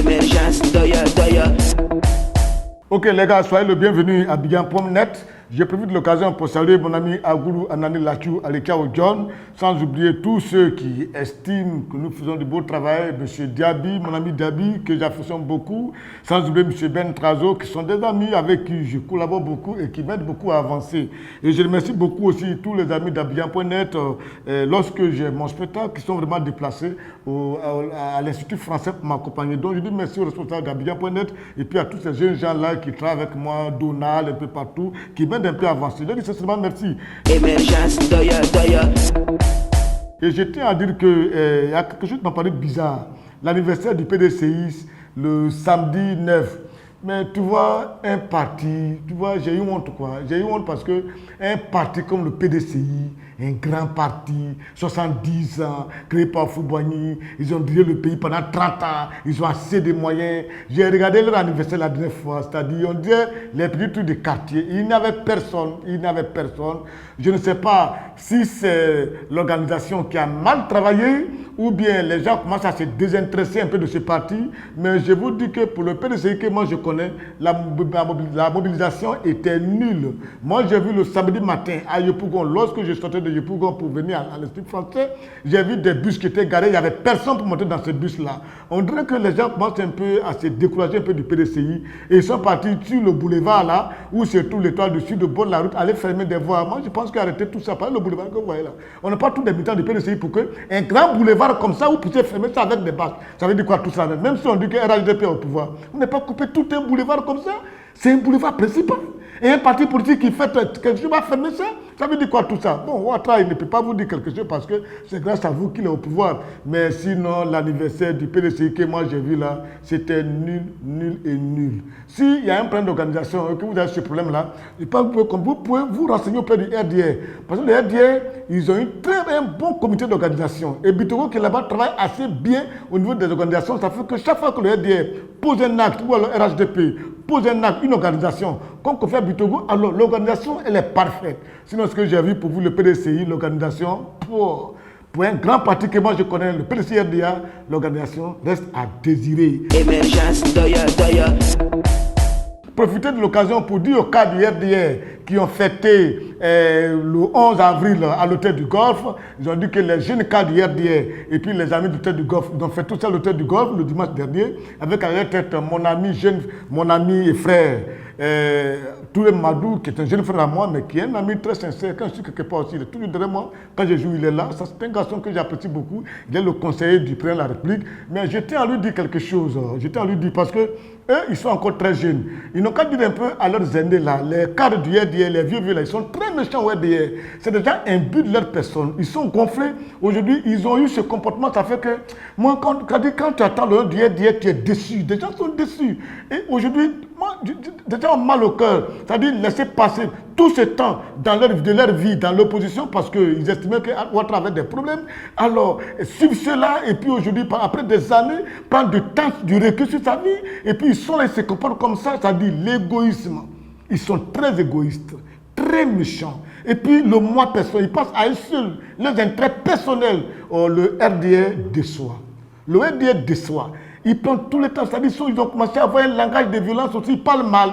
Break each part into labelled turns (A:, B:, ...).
A: Émergence, doya, doya.
B: Ok les gars, soyez le bienvenu à Abidjan.net. J'ai prévu de l'occasion pour saluer mon ami Agoulou Anani Lachou, Alekao John, sans oublier tous ceux qui estiment que nous faisons du beau travail, M. Diaby, mon ami Diaby, que j'affectionne beaucoup, sans oublier M. Ben Trazo, qui sont des amis avec qui je collabore beaucoup et qui m'aident beaucoup à avancer. Et je remercie beaucoup aussi tous les amis d'Abidjan.net lorsque j'ai mon spectacle, qui sont vraiment déplacés à l'Institut français pour m'accompagner. Donc je dis merci aux responsables d'Abidjan.net et puis à tous ces jeunes gens-là qui travaillent avec moi, Donald, un peu partout, qui m'aident un peu avancé. Je dis sincèrement merci.
A: Émergence, doya, doya.
B: Et je tiens à dire qu'il y a quelque chose qui m'a paru bizarre. L'anniversaire du PDCI, le samedi 9. Mais tu vois, un parti, tu vois, j'ai eu honte quoi. J'ai eu honte parce que un parti comme le PDCI, un grand parti, 70 ans, créé par Foubouani, ils ont dirigé le pays pendant 30 ans, ils ont assez de moyens. J'ai regardé leur anniversaire la dernière fois, c'est-à-dire, on dirait les petits trucs de quartier. Il n'y avait personne, Je ne sais pas si c'est l'organisation qui a mal travaillé ou bien les gens commencent à se désintéresser un peu de ce parti. Mais je vous dis que pour le PDCI que moi je connais, la mobilisation était nulle. Moi j'ai vu le samedi matin à Yopougon, lorsque je sortais de Yopougon pour venir à l'Institut français, j'ai vu des bus qui étaient garés, il n'y avait personne pour monter dans ces bus-là. On dirait que les gens commencent un peu à se décourager un peu du PDCI et ils sont partis sur le boulevard là, où c'est tout l'étoile dessus, de bord de la route, aller fermer des voies. Moi je pense qu'arrêter tout ça, par le boulevard que vous voyez là. On n'a pas tous les militants du PDCI pour qu'un grand boulevard comme ça, vous puissiez fermer ça avec des bâches. Ça veut dire quoi tout ça? Même si on dit que RHDP est au pouvoir, on n'est pas coupé tout un boulevard comme ça. C'est un boulevard principal. Et un parti politique qui fait quelque chose va fermer ça. Ça veut dire quoi tout ça? Bon, Ouattara, il ne peut pas vous dire quelque chose parce que c'est grâce à vous qu'il est au pouvoir. Mais sinon, l'anniversaire du PDCI que moi j'ai vu là, c'était nul, nul et nul. S'il y a un problème d'organisation, que vous avez ce problème-là, je pense que vous pouvez vous renseigner auprès du RDR. Parce que le RDR, ils ont un bon comité d'organisation. Et Bitogo qui là-bas travaille assez bien au niveau des organisations. Ça fait que chaque fois que le RDR pose un acte, ou alors RHDP pose un acte, une organisation, comme qu'on fait à Bitogo, alors l'organisation, elle est parfaite. Sinon, ce que j'ai vu pour vous, le PDCI, l'organisation, pour un grand parti que moi je connais, le PDCI RDA, l'organisation reste à désirer.
A: Émergence, doya, doya.
B: Profitez de l'occasion pour dire aux cas du RDR qui ont fêté le 11 avril à l'hôtel du Golfe. Ils ont dit que les jeunes cas du RDR et puis les amis de l'hôtel du Golfe, ils ont fait tout ça à l'hôtel du Golfe le dimanche dernier avec à leur tête mon ami et frère Touré Madou, qui est un jeune frère à moi, mais qui est un ami très sincère. Quand je suis quelque part aussi, il est toujours derrière moi. Quand je joue, il est là. C'est un garçon que j'apprécie beaucoup. Il est le conseiller du président de la République. Mais je tiens à lui dire quelque chose. Je tiens à lui dire parce que eux, ils sont encore très jeunes. Ils n'ont qu'à dire un peu à leurs aînés là, les cadres du RDR, les vieux là, ils sont très méchants au RDR. C'est déjà un but de leur personne. Ils sont gonflés. Aujourd'hui, ils ont eu ce comportement. Ça fait que, moi, quand tu attends le du RDR, tu es déçu. Des gens sont déçus. Et aujourd'hui, moi, des gens ont mal au cœur. C'est-à-dire laisser passer tout ce temps de leur vie dans l'opposition parce qu'ils estimaient que Ouattara avait des problèmes. Alors, suivre cela et puis aujourd'hui, après des années, prendre du temps, du recul sur sa vie, et puis ils sont là, ils se comportent comme ça, c'est-à-dire l'égoïsme. Ils sont très égoïstes, très méchants. Et puis le moi personnel, ils pensent à eux seuls, leurs intérêts personnels. Le RDR déçoit. Le RDR déçoit. Ils prennent tout le temps, c'est-à-dire ils ont commencé à avoir un langage de violence aussi, ils parlent mal.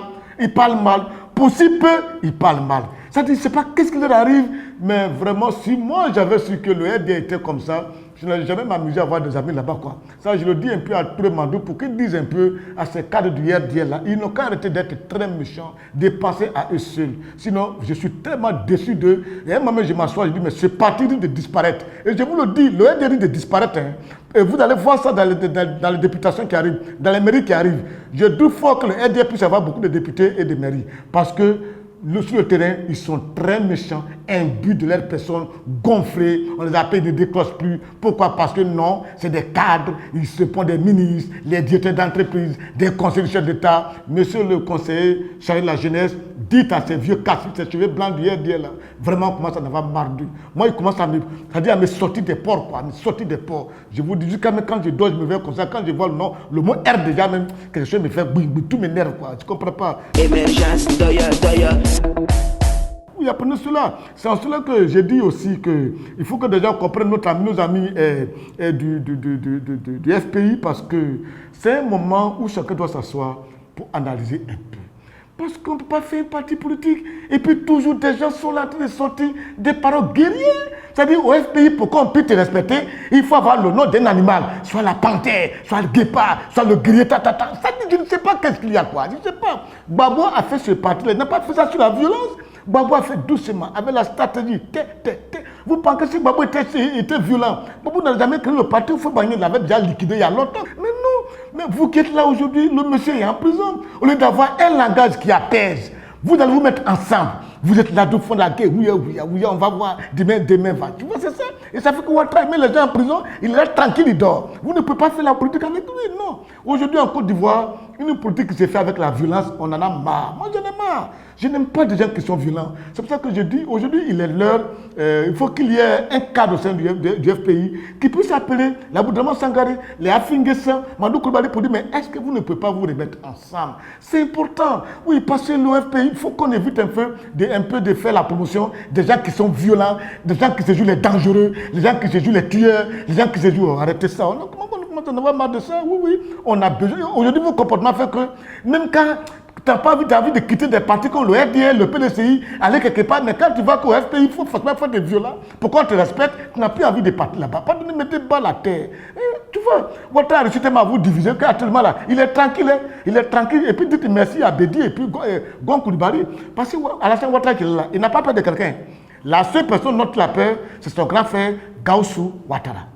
B: Pour si peu, ils parlent mal. C'est-à-dire, je ne sais pas qu'est-ce qui leur arrive, mais vraiment, si moi j'avais su que le RDR était comme ça, je n'allais jamais m'amuser à avoir des amis là-bas, quoi. Ça, je le dis un peu à tout le monde pour qu'ils disent un peu à ces cadres du RDR là. Ils n'ont qu'à arrêter d'être très méchants, de penser à eux seuls. Sinon, je suis tellement déçu d'eux. Et à un moment, je m'assois, je dis, mais ce parti dit de disparaître. Et je vous le dis, le RDR dit de disparaître. Hein. Et vous allez voir ça dans les députations qui arrivent, dans les mairies qui arrivent. Je doute fort que le RDR puisse avoir beaucoup de députés et de mairies. Parce que sur le terrain, ils sont très méchants, imbus de leur personne, gonflés, on les appelle, ils ne décrochent plus. Pourquoi? Parce que non, c'est des cadres, ils se prennent des ministres, les directeurs d'entreprise, des conseillers de chef d'État. Monsieur le conseiller chargé de la jeunesse, dites à ces vieux cassés, ces cheveux blancs du RDR là, vraiment, comment ça va mardu. Moi, il commence à me sortir des porcs, quoi, me sortir des porcs. Je vous dis, jusqu'à même quand je dors, je me verrai comme ça, quand je vois le mot R déjà, même, quelque chose me fait bouillir, tout m'énerve, quoi, je ne comprends pas.
A: Émergence, doya, doya.
B: Il oui, apprenez cela. C'est en cela que j'ai dit aussi qu'il faut que les gens comprennent nos amis du FPI, parce que c'est un moment où chacun doit s'asseoir pour analyser un peu. Parce qu'on ne peut pas faire un parti politique et puis toujours des gens sont là en train de sortir des paroles guerrières. C'est-à-dire au FPI, pour qu'on puisse te respecter, il faut avoir le nom d'un animal, soit la panthère, soit le guépard, soit le guerrier, Ça dit, je ne sais pas qu'est-ce qu'il y a quoi, je ne sais pas. Gbagbo a fait ce parti-là, il n'a pas fait ça sur la violence. Gbagbo a fait doucement, avec la stratégie. Vous pensez que si Gbagbo était violent, Gbagbo n'a jamais créé le parti, il faut il l'avait déjà liquidé il y a longtemps. Mais non, mais vous qui êtes là aujourd'hui, le monsieur est en prison. Au lieu d'avoir un langage qui apaise, vous allez vous mettre ensemble. Vous êtes là du fond de la guerre, oui, on va voir, demain va. Tu vois, c'est ça. Et ça fait que Ouattara met les gens en prison, il reste tranquille, il dort. Vous ne pouvez pas faire la politique avec lui, non. Aujourd'hui en Côte d'Ivoire, une politique qui s'est faite avec la violence, on en a marre. Moi, j'en ai marre. Je n'aime pas des gens qui sont violents. C'est pour ça que je dis, aujourd'hui, il est l'heure, il faut qu'il y ait un cadre au sein du FPI qui puisse appeler l'Aboudraman Sangaré, les Afinguessa, Madou Koulibaly pour dire, mais est-ce que vous ne pouvez pas vous remettre ensemble? C'est important. Oui, parce que le FPI, il faut qu'on évite un peu de faire la promotion des gens qui sont violents, des gens qui se jouent les dangereux, les gens qui se jouent les tueurs, les gens qui se jouent, arrêtez ça. Comment on en a marre de ça? Oui, on a besoin. Aujourd'hui, vos comportements font que, même quand tu n'as pas envie de quitter des partis comme le RDL, le PDCI, aller quelque part, mais quand tu vas au FPI, il faut forcément faire des violents. Pourquoi on te respecte? Tu n'as plus envie de partir là-bas. Pas de mettre bas la terre. Tu vois, Ouattara a réussi tellement à vous diviser qu'actuellement là, il est tranquille. Et puis dites merci à Bédi et puis Gon Koulibaly. Parce qu'Alassane Ouattara qui est là, il n'a pas peur de quelqu'un. La seule personne dont il a peur, c'est son grand frère Gaussou Ouattara.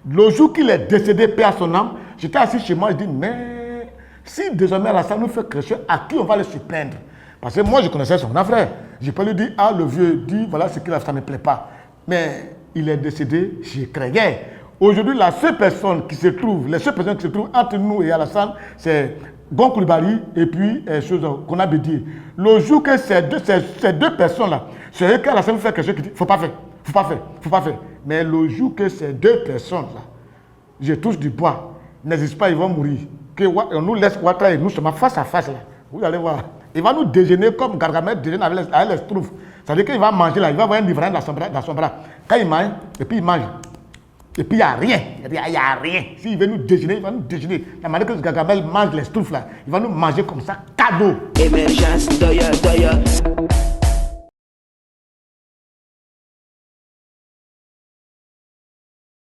B: Le jour qu'il est décédé, paix à son âme, j'étais assis chez moi, je dis, mais si désormais Alassane nous fait quelque chose, à qui on va le surprendre? Parce que moi, je connaissais son grand frère. Je peux lui dire, ah, le vieux dit, voilà ce qu'il a, ça ne me plaît pas. Mais il est décédé, j'y croyais. Aujourd'hui, la seule personne qui se trouve, les seules personnes qui se trouvent entre nous et Alassane, c'est Gon Koulibaly et puis qu'on a Bédié. Le jour que ces deux personnes-là, c'est eux qu'Alassane fait quelque chose qui dit, faut pas faire. Mais le jour que ces deux personnes-là, je touche du bois, n'hésite pas, ils vont mourir. On nous laisse Ouattara et nous sommes face à face là. Vous allez voir. Il va nous déjeuner comme Gargamel déjeune avec les Schtroumpfs. C'est-à-dire qu'il va manger là, il va avoir un livret dans son bras. Quand il mange, et puis il mange. Et puis il n'y a rien. Il n'y a rien. S'il veut nous déjeuner, il va nous déjeuner. La manière que Gargamel mange les Schtroumpfs là, il va nous manger comme ça, cadeau.
A: Emergence, doya.